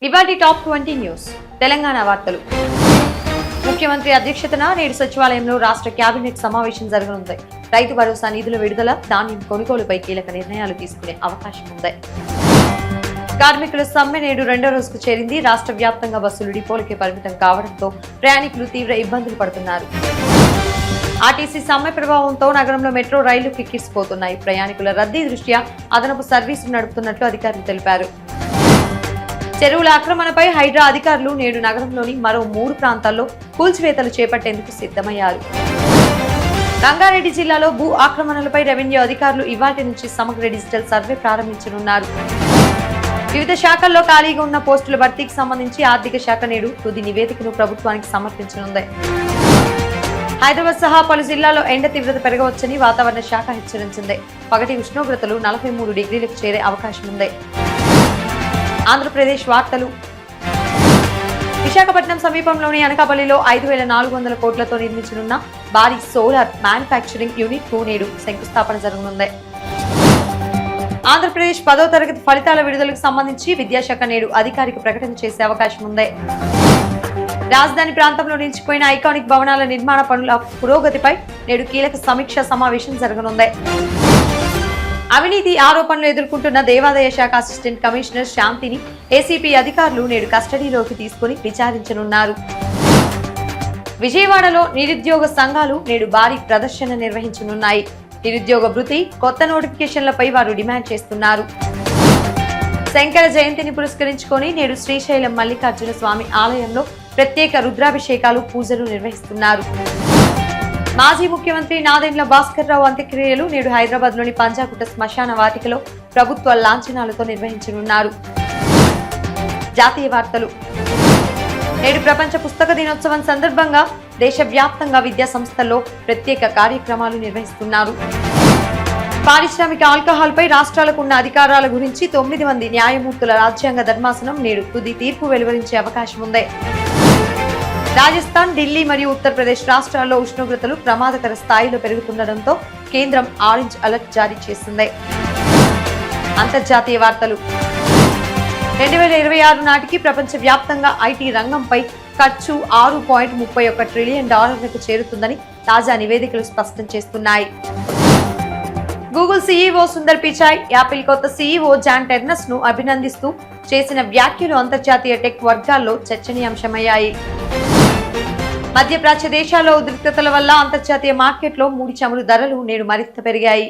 ఇవాటి top 20 news. Telangana వార్తలు. ముఖ్యమంత్రి అధ్యక్షతన నేడు సచివాలయంలో రాష్ట్ర కేబినెట్ సమావేశం జరగనుంది. రైతు భరోసా నిధుల విడుదల, ధాన్యం కొనుగోలుపై కీలక నిర్ణయాలు తీసుకునే అవకాశం ఉంది. కార్మికుల సమ్మె నేడు రెండో రోజుకు చేరింది. రాష్ట్ర వ్యాప్తంగా బస్సులు డిపోలకే పరిమితం కావడంతో ప్రయాణికులు తీవ్ర ఇబ్బందులు పడుతున్నారు. ఆర్టీసీ సమ్మె ప్రభావంతో నగరంలో మెట్రో రైళ్లు కిక్కిరిసిపోతున్నాయి. ప్రయాణికుల రద్దీ దృష్ట్యా అదనపు సర్వీసులు నడుపుతున్నట్లు అధికారులు తెలిపారు. చెరువుల ఆక్రమణపై హైడ్రా అధికారులు నేడు నగరంలోని మరో 3 ప్రాంతాల్లో కూల్చివేతలు చేపట్టేందుకు సిద్ధమయ్యారు. రంగారెడ్డి జిల్లాలో భూ ఆక్రమణలపై రెవెన్యూ అధికారులు ఇవాటి నుంచి సమగ్ర డిజిటల్ సర్వే ప్రారంభించనున్నారు. వివిధ శాఖల్లో ఖాళీగా ఉన్న పోస్టుల భర్తీకి సంబంధించి ఆర్థిక శాఖ నేడు తుది నివేదికను ప్రభుత్వానికి సమర్పించనుంది. హైదరాబాద్ సహా పలు జిల్లాల్లో ఎండ తీవ్రత పెరగవచ్చని వాతావరణ శాఖ హెచ్చరించింది. పగటి ఉష్ణోగ్రతలు 43 డిగ్రీలకు చేరే అవకాశం ఉంది. ఆంధ్రప్రదేశ్ వార్తలు. విశాఖపట్నం సమీపంలోని అనకాపల్లిలో 5,400 కోట్లతో నిర్మించనున్న భారీ సోలార్ మ్యానుఫ్యాక్చరింగ్ యూనిట్ కు నేడు శంకుస్థాపన జరగనుంది. ఆంధ్రప్రదేశ్ 10వ తరగతి ఫలితాల విడుదలకు సంబంధించి విద్యాశాఖ నేడు అధికారిక ప్రకటన చేసే అవకాశం ఉంది. రాజధాని ప్రాంతంలో నిలిచిపోయిన ఐకానిక్ భవనాల నిర్మాణ పనుల పురోగతిపై నేడు కీలక సమీక్షా సమావేశం జరగనుంది. అవినీతి ఆరోపణలు ఎదుర్కొంటున్న దేవాదాయ శాఖ అసిస్టెంట్ కమిషనర్ శాంతిని ఏసీపీ అధికారులు నేడు కస్టడీలోకి తీసుకుని విచారించనున్నారు. విజయవాడలో నిరుద్యోగ సంఘాలు నేడు భారీ ప్రదర్శన నిర్వహించనున్నాయి. నిరుద్యోగ భృతి, కొత్త నోటిఫికేషన్లపై వారు డిమాండ్ చేస్తున్నారు. శంకర జయంతిని పురస్కరించుకొని నేడు శ్రీశైలం మల్లికార్జున స్వామి ఆలయంలో ప్రత్యేక రుద్రాభిషేకాలు, పూజలు నిర్వహిస్తున్నారు. మాజీ ముఖ్యమంత్రి నాదెండ్ల భాస్కర్ రావు అంత్యక్రియలు నేడు హైదరాబాద్ లోని పంజాగుట్ట శ్మశాన వాటికలో ప్రభుత్వ లాంఛనాలతో నిర్వహించనున్నారు. జాతీయ వార్తలు. నేడు ప్రపంచ పుస్తక దినోత్సవం సందర్భంగా దేశవ్యాప్తంగా విద్యా సంస్థల్లో ప్రత్యేక కార్యక్రమాలు నిర్వహిస్తున్నారు. పారిశ్రామిక ఆల్కహాల్ పై రాష్ట్రాలకు ఉన్న అధికారాల గురించి 9 మంది న్యాయమూర్తుల రాజ్యాంగ ధర్మాసనం నేడు తుది తీర్పు వెలువరించే అవకాశం ఉంది. రాజస్థాన్, ఢిల్లీ మరియు ఉత్తరప్రదేశ్ రాష్ట్రాల్లో ఉష్ణోగ్రతలు ప్రమాదకర స్థాయిలో పెరుగుతుండటంతో కేంద్రం ఆరెంజ్ అలర్ట్ జారీ చేసింది. అంతర్జాతీయ వార్తలు. 2026 నాటికి ప్రపంచ వ్యాప్తంగా ఐటీ రంగంపై ఖర్చు $6.31 ట్రిలియన్ చేరుతుందని తాజా నివేదికలు స్పష్టం చేస్తున్నాయి. Google CEO Sundar Pichai Apple కొత్త సీఈఓ జాన్ టెర్నస్ ను అభినందిస్తూ చేసిన వ్యాఖ్యలు అంతర్జాతీయ టెక్ వర్గాల్లో చర్చనీయాంశమయ్యాయి. మధ్యప్రాచ్య దేశాల్లో ఉద్రిక్తతల వల్ల అంతర్జాతీయ మార్కెట్లో ముడి చమురు ధరలు నేడు మరింత పెరిగాయి.